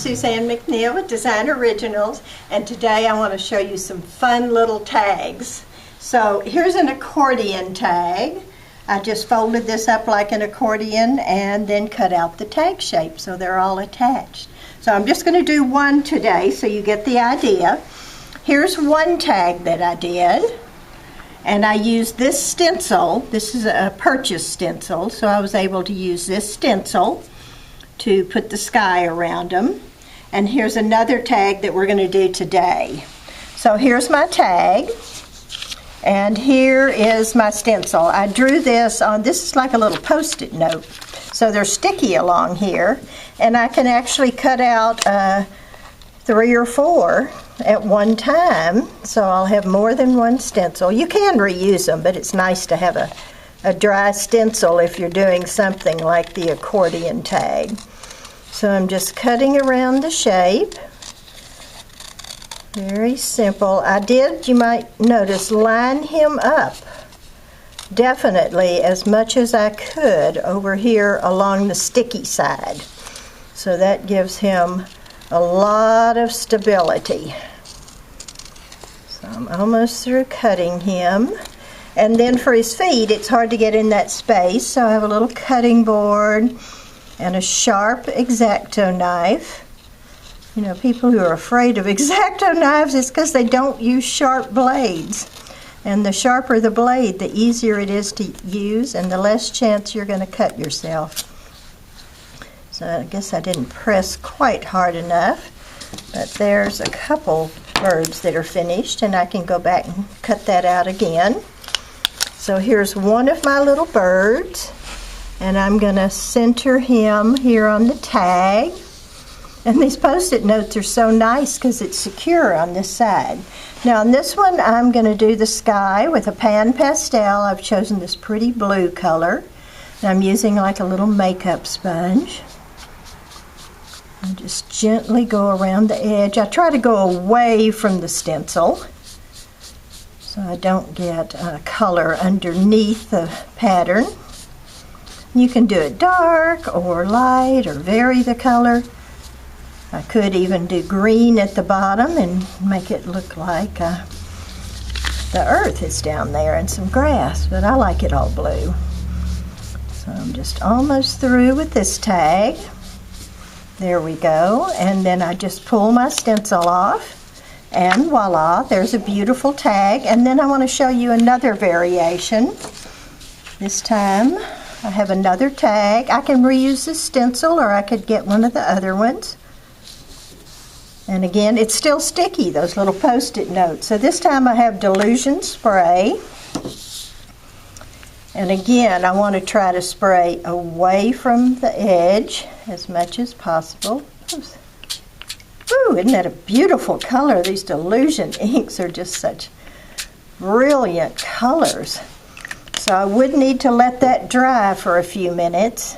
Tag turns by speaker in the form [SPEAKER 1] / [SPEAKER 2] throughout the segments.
[SPEAKER 1] Suzanne McNeill with Design Originals, and today I want to show you some fun little tags. So here's an accordion tag. I just folded this up like an accordion and then cut out the tag shape so they're all attached. So I'm just going to do one today so you get the idea. Here's one tag that I did, and I used this stencil. This is a purchase stencil, so I was able to use this stencil to put the sky around them. And here's another tag that we're going to do today. So here's my tag, and here is my stencil. I drew this on, this is like a little post-it note, so they're sticky along here, and I can actually cut out 3 or 4 at one time, so I'll have more than one stencil. You can reuse them, but it's nice to have a dry stencil if you're doing something like the accordion tag. So I'm just cutting around the shape. Very simple. I did, you might notice, line him up definitely as much as I could over here along the sticky side. So that gives him a lot of stability. So I'm almost through cutting him. And then for his feet, it's hard to get in that space, so I have a little cutting board and a sharp X-Acto knife. You know, people who are afraid of X-Acto knives, it's because they don't use sharp blades. And the sharper the blade, the easier it is to use and the less chance you're going to cut yourself. So I guess I didn't press quite hard enough, but there's a couple birds that are finished, and I can go back and cut that out again. So here's one of my little birds, and I'm going to center him here on the tag. And these post-it notes are so nice because it's secure on this side. Now on this one I'm going to do the sky with a pan pastel. I've chosen this pretty blue color, and I'm using like a little makeup sponge. I just gently go around the edge. I try to go away from the stencil so I don't get color underneath the pattern. You can do it dark or light or vary the color. I could even do green at the bottom and make it look like the earth is down there and some grass, but I like it all blue. So I'm just almost through with this tag. There we go, and then I just pull my stencil off, and voila, there's a beautiful tag. And then I want to show you another variation. This time I have another tag. I can reuse this stencil, or I could get one of the other ones. And again, it's still sticky, those little post-it notes. So this time I have Dylusions spray. And again, I want to try to spray away from the edge as much as possible. Ooh, isn't that a beautiful color? These Dylusion inks are just such brilliant colors. So I would need to let that dry for a few minutes.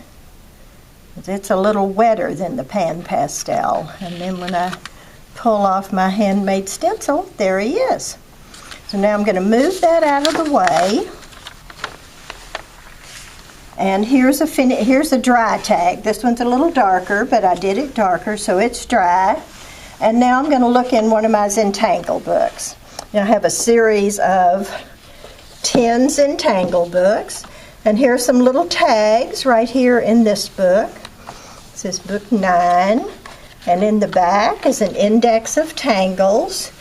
[SPEAKER 1] It's a little wetter than the pan pastel. And then when I pull off my handmade stencil, there he is. So now I'm going to move that out of the way. And here's a dry tag. This one's a little darker, but I did it darker so it's dry. And now I'm going to look in one of my Zentangle books. Now I have a series of 10 Zentangle books, and here's some little tags right here in this book. This is book 9, and in the back is an index of tangles.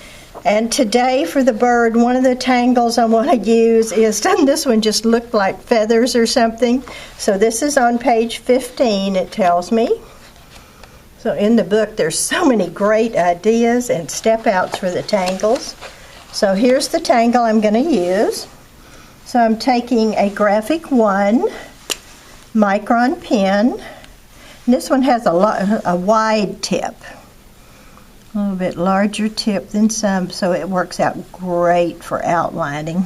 [SPEAKER 1] And today for the bird, one of the tangles I want to use is, doesn't this one just look like feathers or something? So this is on page 15, it tells me. So in the book there's so many great ideas and step outs for the tangles. So here's the tangle I'm going to use. So I'm taking a Graphic 1 micron pen. And this one has a wide tip. A little bit larger tip than some, so it works out great for outlining.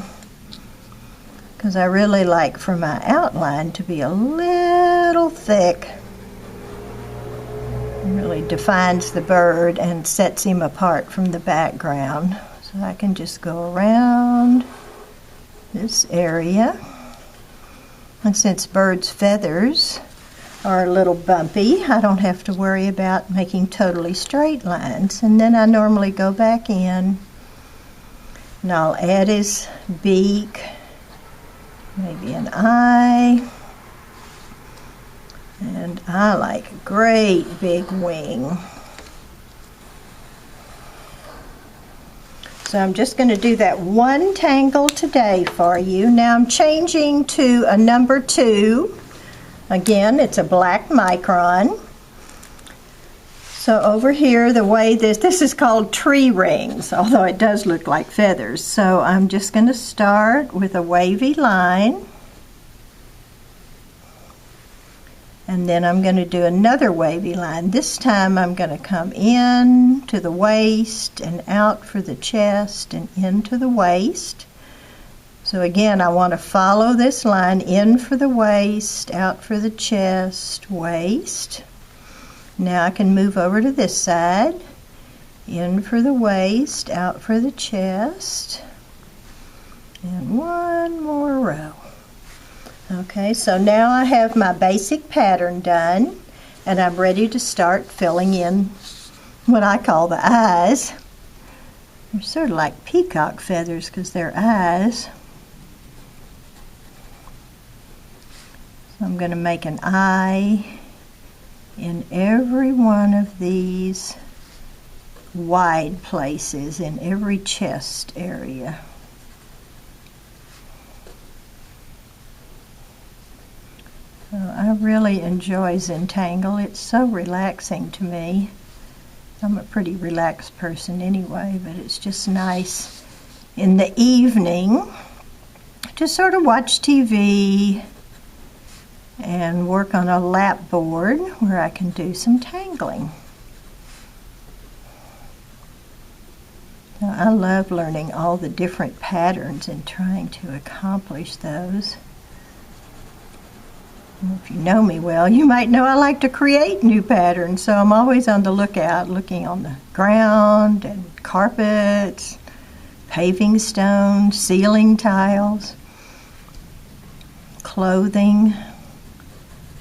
[SPEAKER 1] Because I really like for my outline to be a little thick. It really defines the bird and sets him apart from the background. So I can just go around this area. And since birds' feathers are a little bumpy, I don't have to worry about making totally straight lines. And then I normally go back in and I'll add his beak, maybe an eye, and I like a great big wing. So I'm just going to do that one tangle today for you. Now I'm changing to a number 2. Again, it's a black micron. So over here, the way this is called tree rings, although it does look like feathers. So I'm just going to start with a wavy line. And then I'm going to do another wavy line. This time I'm going to come in to the waist and out for the chest and into the waist. So again, I want to follow this line in for the waist, out for the chest, waist. Now I can move over to this side. In for the waist, out for the chest. And one more row. Okay, so now I have my basic pattern done, and I'm ready to start filling in what I call the eyes. They're sort of like peacock feathers because they're eyes. So I'm going to make an eye in every one of these wide places, in every chest area. So I really enjoy Zentangle. It's so relaxing to me. I'm a pretty relaxed person anyway, but it's just nice in the evening to sort of watch TV and work on a lap board where I can do some tangling. So I love learning all the different patterns and trying to accomplish those. If you know me well, you might know I like to create new patterns, so I'm always on the lookout, looking on the ground and carpets, paving stones, ceiling tiles, clothing.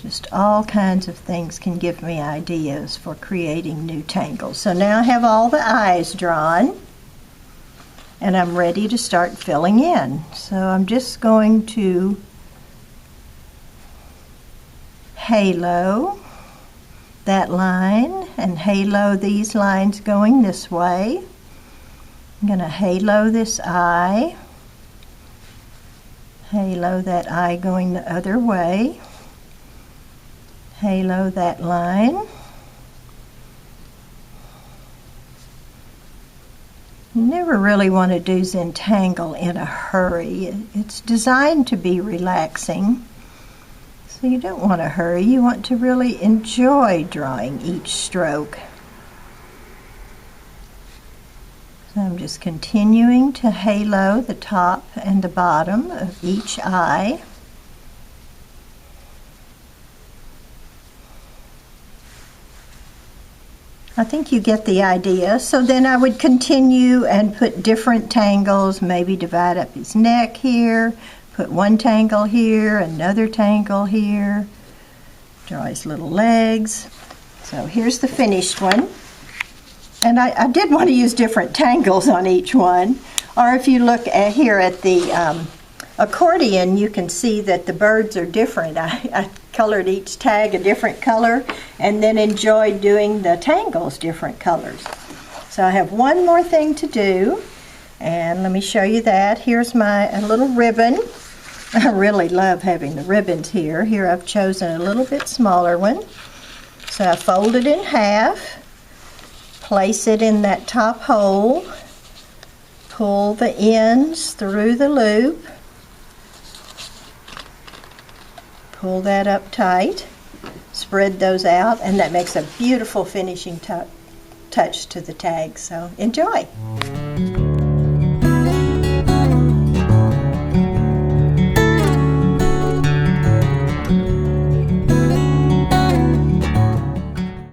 [SPEAKER 1] Just all kinds of things can give me ideas for creating new tangles. So now I have all the eyes drawn, and I'm ready to start filling in. So I'm just going to halo that line and halo these lines going this way. I'm going to halo this eye, halo that eye going the other way, halo that line. You never really want to do Zentangle in a hurry. It's designed to be relaxing. So you don't want to hurry, you want to really enjoy drawing each stroke. So I'm just continuing to halo the top and the bottom of each eye. I think you get the idea. So then I would continue and put different tangles, maybe divide up his neck here, put one tangle here, another tangle here, draw his little legs. So here's the finished one. And I did want to use different tangles on each one. Or if you look at here at the accordion, you can see that the birds are different. I colored each tag a different color and then enjoyed doing the tangles different colors. So I have one more thing to do, and let me show you that. Here's my little ribbon. I really love having the ribbons here. Here I've chosen a little bit smaller one. So I fold it in half, place it in that top hole, pull the ends through the loop, pull that up tight, spread those out, and that makes a beautiful finishing touch to the tag. So enjoy.